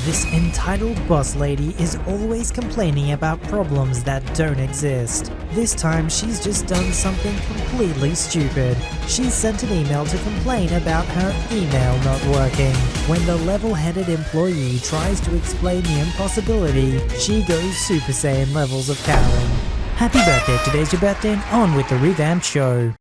This entitled boss lady is always complaining about problems that don't exist. This time she's just done something completely stupid. She's sent an email to complain about her email not working. When the level-headed employee tries to explain the impossibility, she goes Super Saiyan levels of cowering. Happy birthday, today's your birthday, and on with the revamped show.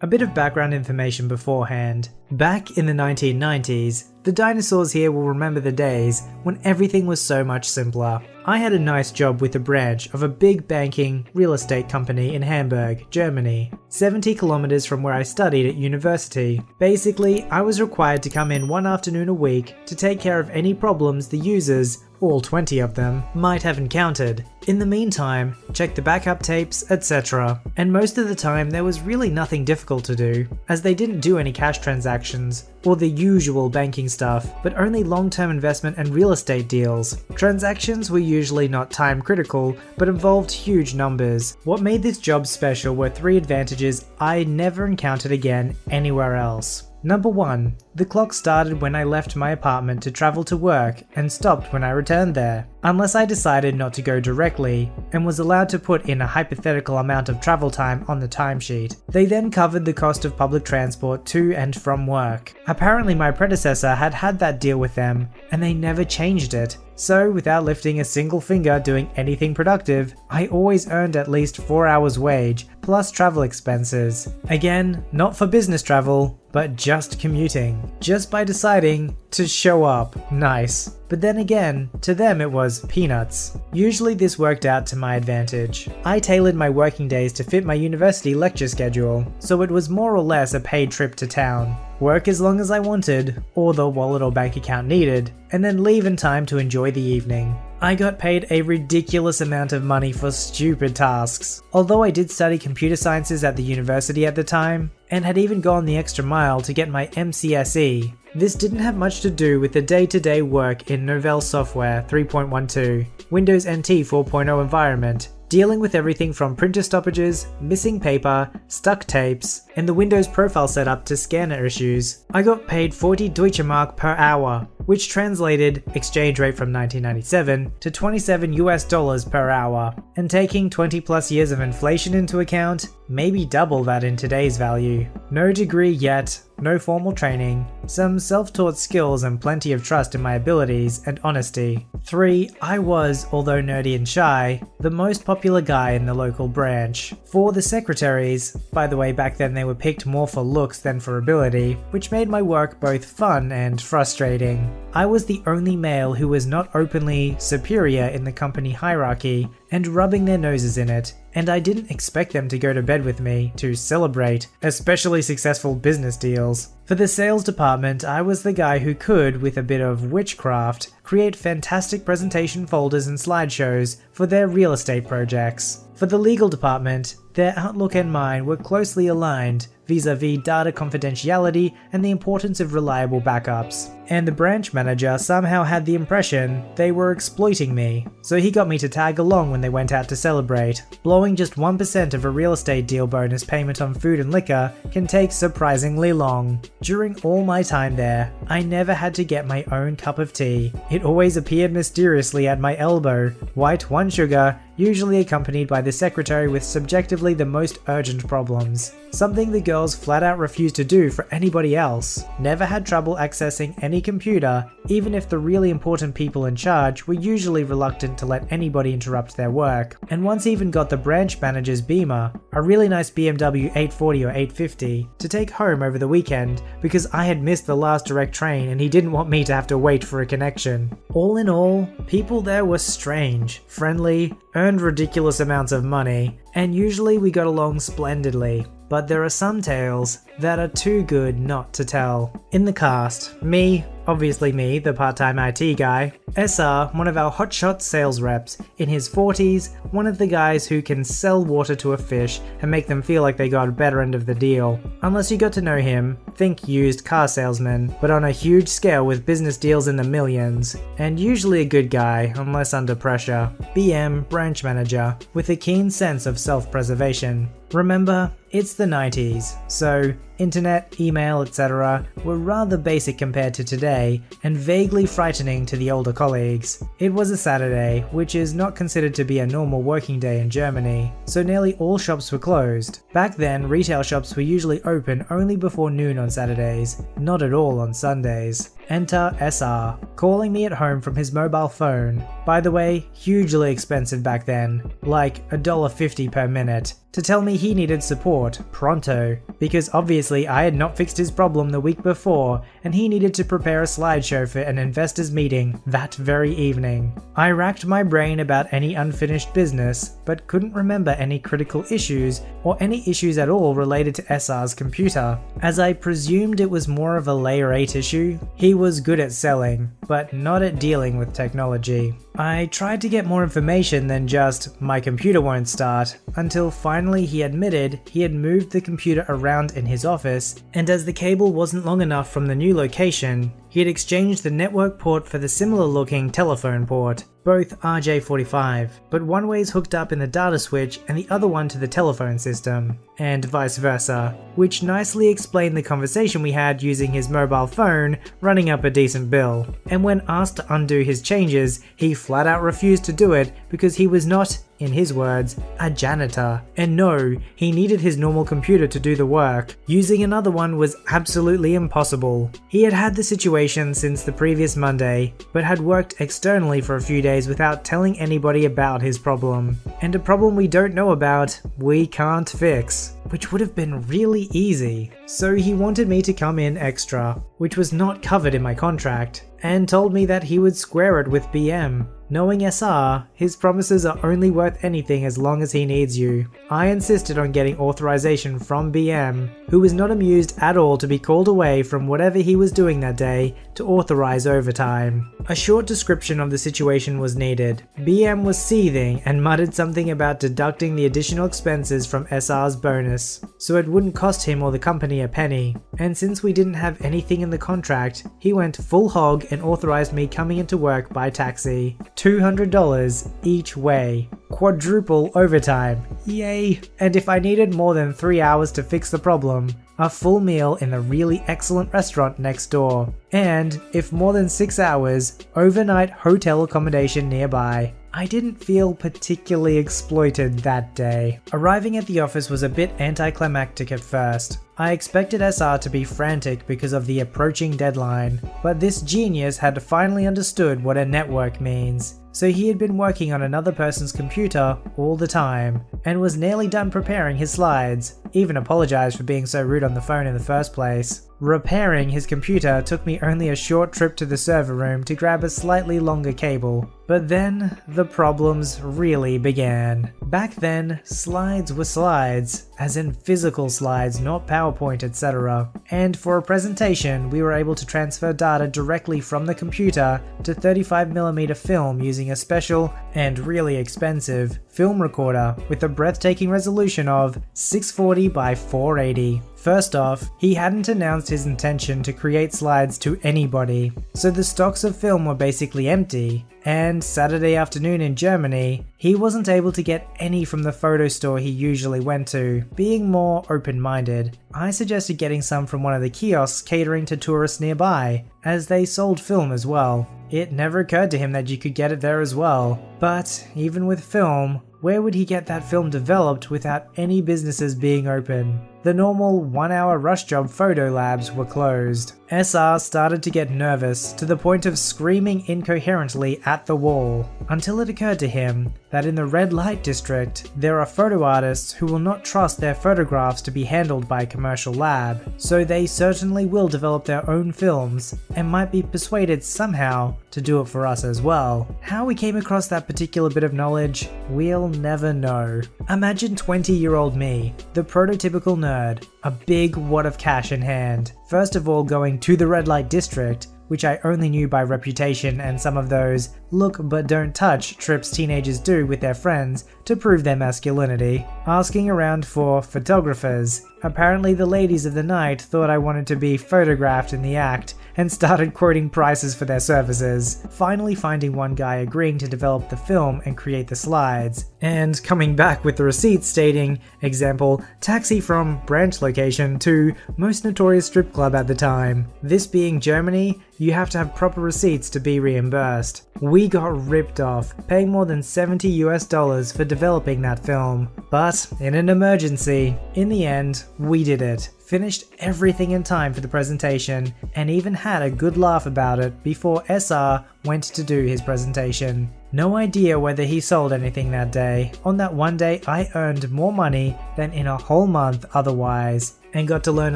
A bit of background information beforehand. Back in the 1990s, the dinosaurs here will remember the days when everything was so much simpler. I had a nice job with a branch of a big banking real estate company in Hamburg, Germany, 70 kilometers from where I studied at university. Basically, I was required to come in one afternoon a week to take care of any problems the users, all 20 of them, might have encountered. In the meantime, check the backup tapes, etc. And most of the time there was really nothing difficult to do, as they didn't do any cash transactions or the usual banking stuff, but only long-term investment and real estate deals. Transactions were usually not time critical, but involved huge numbers. What made this job special were 3 advantages I never encountered again anywhere else. Number 1, the clock started when I left my apartment to travel to work and stopped when I returned there, unless I decided not to go directly and was allowed to put in a hypothetical amount of travel time on the timesheet. They then covered the cost of public transport to and from work. Apparently my predecessor had that deal with them and they never changed it. So without lifting a single finger doing anything productive, I always earned at least 4 hours wage plus travel expenses. Again, not for business travel, but just commuting. Just by deciding to show up. Nice. But then again, to them it was peanuts. Usually this worked out to my advantage. I tailored my working days to fit my university lecture schedule, so it was more or less a paid trip to town. Work as long as I wanted, or the wallet or bank account needed, and then leave in time to enjoy the evening. I got paid a ridiculous amount of money for stupid tasks. Although I did study computer sciences at the university at the time, and had even gone the extra mile to get my MCSE, this didn't have much to do with the day-to-day work in Novell Software 3.12, Windows NT 4.0 environment, dealing with everything from printer stoppages, missing paper, stuck tapes, and the Windows profile setup to scanner issues. I got paid 40 Deutsche Mark per hour, which translated, exchange rate from 1997, to $27 per hour. And taking 20 plus years of inflation into account, maybe double that in today's value. No degree yet, no formal training, some self-taught skills and plenty of trust in my abilities and honesty. 3. I was, although nerdy and shy, the most popular guy in the local branch. 4. The secretaries, by the way back then they were picked more for looks than for ability, which made my work both fun and frustrating. I was the only male who was not openly superior in the company hierarchy and rubbing their noses in it, and I didn't expect them to go to bed with me to celebrate especially successful business deals. For the sales department, I was the guy who could, with a bit of witchcraft, create fantastic presentation folders and slideshows for their real estate projects. For the legal department, their outlook and mine were closely aligned vis-a-vis data confidentiality and the importance of reliable backups. And the branch manager somehow had the impression they were exploiting me, so he got me to tag along when they went out to celebrate. Blowing just 1% of a real estate deal bonus payment on food and liquor can take surprisingly long. During all my time there, I never had to get my own cup of tea. It always appeared mysteriously at my elbow, white 1 sugar, usually accompanied by the secretary with subjectively the most urgent problems. Something the girls flat out refused to do for anybody else. Never had trouble accessing any computer, even if the really important people in charge were usually reluctant to let anybody interrupt their work. And once even got the branch manager's Beamer, a really nice BMW 840 or 850, to take home over the weekend because I had missed the last direct train and he didn't want me to have to wait for a connection. All in all, people there were strange, friendly, earned ridiculous amounts of money, and usually we got along splendidly. But there are some tales that are too good not to tell. In the cast, me, obviously me, the part-time IT guy, SR, one of our hotshot sales reps, in his 40s, one of the guys who can sell water to a fish and make them feel like they got a better end of the deal. Unless you got to know him, think used car salesman, but on a huge scale with business deals in the millions. And usually a good guy, unless under pressure. BM, branch manager, with a keen sense of self-preservation. Remember, it's the 90s, so internet, email, etc. were rather basic compared to today and vaguely frightening to the older colleagues. It was a Saturday, which is not considered to be a normal working day in Germany, so nearly all shops were closed. Back then, retail shops were usually open only before noon on Saturdays, not at all on Sundays. Enter SR, calling me at home from his mobile phone. By the way, hugely expensive back then, like $1.50 per minute, to tell me he needed support, pronto, because obviously I had not fixed his problem the week before and he needed to prepare a slideshow for an investors meeting that very evening. I racked my brain about any unfinished business, but couldn't remember any critical issues or any issues at all related to SR's computer, as I presumed it was more of a layer 8 issue. He was good at selling, but not at dealing with technology. I tried to get more information than just, "my computer won't start," until finally he admitted he had moved the computer around in his office, and as the cable wasn't long enough from the new location, he had exchanged the network port for the similar looking telephone port, both RJ45, but one way is hooked up in the data switch and the other one to the telephone system, and vice versa, which nicely explained the conversation we had using his mobile phone running up a decent bill. And when asked to undo his changes, he flat out refused to do it because he was not, in his words, a janitor. And no, he needed his normal computer to do the work. Using another one was absolutely impossible. He had had the situation since the previous Monday, but had worked externally for a few days without telling anybody about his problem. And a problem we don't know about, we can't fix, which would have been really easy. So he wanted me to come in extra, which was not covered in my contract, and told me that he would square it with BM. Knowing SR, his promises are only worth anything as long as he needs you. I insisted on getting authorization from BM, who was not amused at all to be called away from whatever he was doing that day to authorize overtime. A short description of the situation was needed. BM was seething and muttered something about deducting the additional expenses from SR's bonus, so it wouldn't cost him or the company a penny. And since we didn't have anything in the contract, he went full hog and authorized me coming into work by taxi. $200 each way. Quadruple overtime. Yay! And if I needed more than 3 hours to fix the problem, a full meal in the really excellent restaurant next door. And if more than 6 hours, overnight hotel accommodation nearby. I didn't feel particularly exploited that day. Arriving at the office was a bit anticlimactic at first. I expected SR to be frantic because of the approaching deadline, but this genius had finally understood what a network means. So he had been working on another person's computer all the time, and was nearly done preparing his slides, even apologized for being so rude on the phone in the first place. Repairing his computer took me only a short trip to the server room to grab a slightly longer cable. But then, the problems really began. Back then, slides were slides, as in physical slides, not PowerPoint, etc. And for a presentation, we were able to transfer data directly from the computer to 35mm film using a special, and really expensive, film recorder with a breathtaking resolution of 640 by 480. First off, he hadn't announced his intention to create slides to anybody, so the stocks of film were basically empty, and Saturday afternoon in Germany, he wasn't able to get any from the photo store he usually went to. Being more open-minded, I suggested getting some from one of the kiosks catering to tourists nearby, as they sold film as well. It never occurred to him that you could get it there as well, but even with film, where would he get that film developed without any businesses being open? The normal 1-hour rush job photo labs were closed. SR started to get nervous to the point of screaming incoherently at the wall, until it occurred to him that in the red light district, there are photo artists who will not trust their photographs to be handled by a commercial lab, so they certainly will develop their own films and might be persuaded somehow to do it for us as well. How we came across that particular bit of knowledge, we'll never know. Imagine 20-year-old me, the prototypical nerd, a big wad of cash in hand. First of all, going to the red light district, which I only knew by reputation and some of those look but don't touch trips teenagers do with their friends to prove their masculinity. Asking around for photographers. Apparently the ladies of the night thought I wanted to be photographed in the act and started quoting prices for their services. Finally finding one guy agreeing to develop the film and create the slides. and coming back with the receipt stating, example, taxi from branch location to most notorious strip club at the time. This being Germany, you have to have proper receipts to be reimbursed. We got ripped off, paying more than $70 US for developing that film. But in an emergency, in the end, we did it. Finished everything in time for the presentation, and even had a good laugh about it before SR went to do his presentation. No idea whether he sold anything that day. On that one day, I earned more money than in a whole month otherwise, and got to learn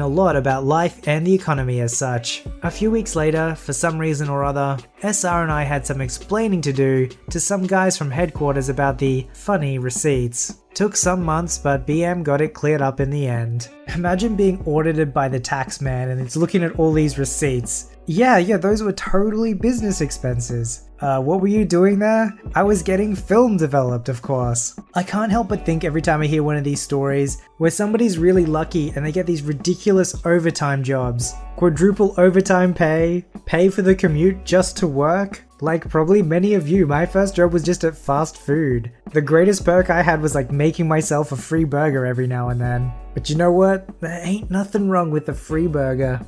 a lot about life and the economy as such. A few weeks later, for some reason or other, SR and I had some explaining to do to some guys from headquarters about the funny receipts. Took some months, but BM got it cleared up in the end. Imagine being audited by the tax man and it's looking at all these receipts. Yeah, those were totally business expenses. What were you doing there? I was getting film developed, of course. I can't help but think every time I hear one of these stories where somebody's really lucky and they get these ridiculous overtime jobs. Quadruple overtime pay for the commute just to work. Like probably many of you, my first job was just at fast food. The greatest perk I had was like making myself a free burger every now and then. But you know what? There ain't nothing wrong with a free burger.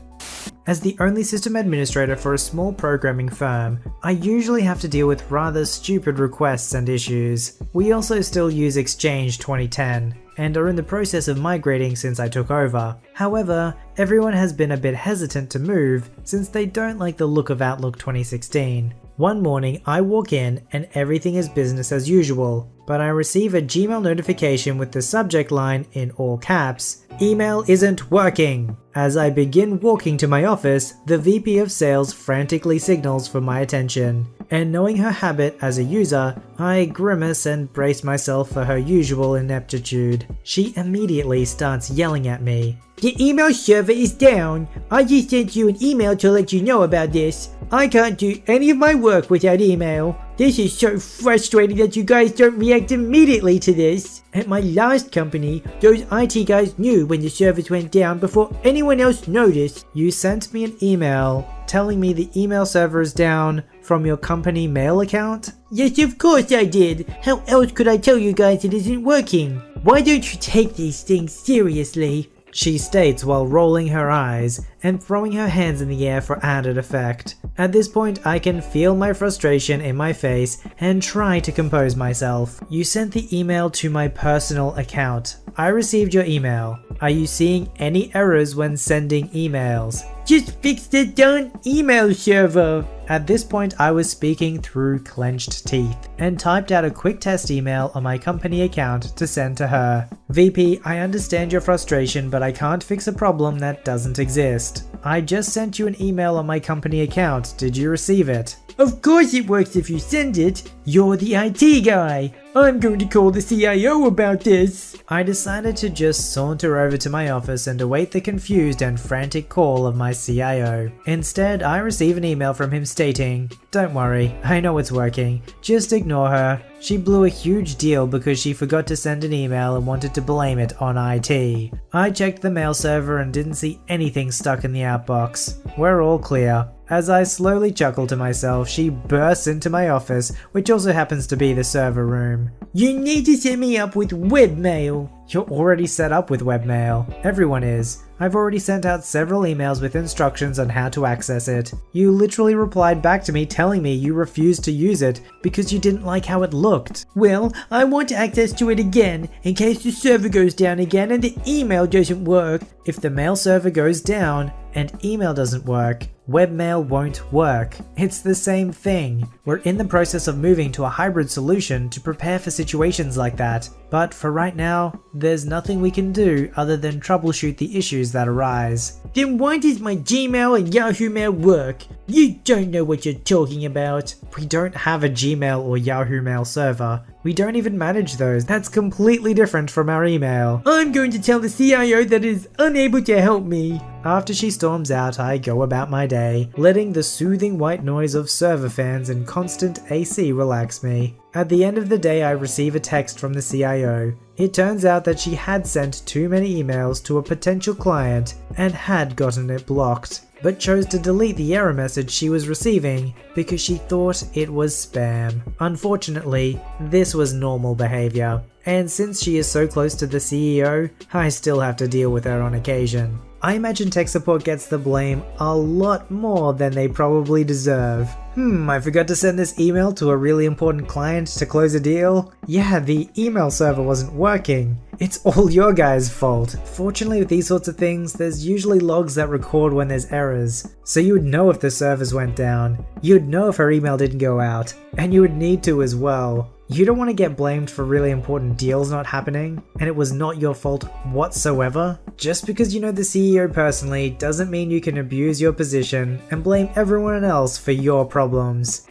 As the only system administrator for a small programming firm, I usually have to deal with rather stupid requests and issues. We also still use Exchange 2010, and are in the process of migrating since I took over. However, everyone has been a bit hesitant to move since they don't like the look of Outlook 2016. One morning I walk in and everything is business as usual, but I receive a Gmail notification with the subject line in all caps, "Email isn't working." As I begin walking to my office, the VP of Sales frantically signals for my attention, and knowing her habit as a user, I grimace and brace myself for her usual ineptitude. She immediately starts yelling at me. "Your email server is down. I just sent you an email to let you know about this. I can't do any of my work without email. This is so frustrating that you guys don't react immediately to this. At my last company, those IT guys knew when the servers went down before anyone else noticed." You sent me an email telling me the email server is down from your company mail account? "Yes, of course I did. How else could I tell you guys it isn't working? Why don't you take these things seriously?" She states while rolling her eyes and throwing her hands in the air for added effect. At this point, I can feel my frustration in my face and try to compose myself. "You sent the email to my personal account. I received your email. Are you seeing any errors when sending emails?" "Just fix the darn email server." At this point, I was speaking through clenched teeth and typed out a quick test email on my company account to send to her. "VP, I understand your frustration, but I can't fix a problem that doesn't exist. I just sent you an email on my company account. Did you receive it?" "Of course it works if you send it. You're the IT guy. I'm going to call the CIO about this." I decided to just saunter over to my office and await the confused and frantic call of my CIO. Instead, I receive an email from him stating, "Don't worry, I know it's working. Just ignore her. She blew a huge deal because she forgot to send an email and wanted to blame it on IT." I checked the mail server and didn't see anything stuck in the outbox. We're all clear. As I slowly chuckle to myself, she bursts into my office, which also happens to be the server room. "You need to set me up with webmail." "You're already set up with webmail. Everyone is. I've already sent out several emails with instructions on how to access it. You literally replied back to me telling me you refused to use it because you didn't like how it looked." "Well, I want access to it again in case the server goes down again and the email doesn't work." If the mail server goes down and email doesn't work, webmail won't work. It's the same thing. We're in the process of moving to a hybrid solution to prepare for situations like that. But for right now, there's nothing we can do other than troubleshoot the issues that arise. "Then why does my Gmail and Yahoo Mail work? You don't know what you're talking about." We don't have a Gmail or Yahoo Mail server. We don't even manage those. That's completely different from our email. "I'm going to tell the CIO that it is unable to help me." After she storms out, I go about my day, letting the soothing white noise of server fans and constant AC relax me. At the end of the day, I receive a text from the CIO. It turns out that she had sent too many emails to a potential client and had gotten it blocked. but chose to delete the error message she was receiving because she thought it was spam. Unfortunately, this was normal behavior, and since she is so close to the CEO, I still have to deal with her on occasion. I imagine tech support gets the blame a lot more than they probably deserve. I forgot to send this email to a really important client to close a deal. Yeah, the email server wasn't working. It's all your guys' fault. Fortunately with these sorts of things, there's usually logs that record when there's errors, so you would know if the servers went down, you'd know if her email didn't go out, and you would need to as well. You don't want to get blamed for really important deals not happening, and it was not your fault whatsoever. Just because you know the CEO personally doesn't mean you can abuse your position and blame everyone else for your problems.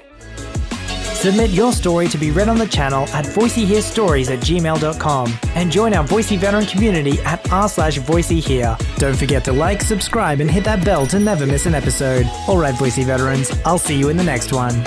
Submit your story to be read on the channel at VoiceyHereStories@gmail.com and join our Voicey veteran community at r/VoiceyHere. Don't forget to like, subscribe, and hit that bell to never miss an episode. Alright, Voicey veterans, I'll see you in the next one.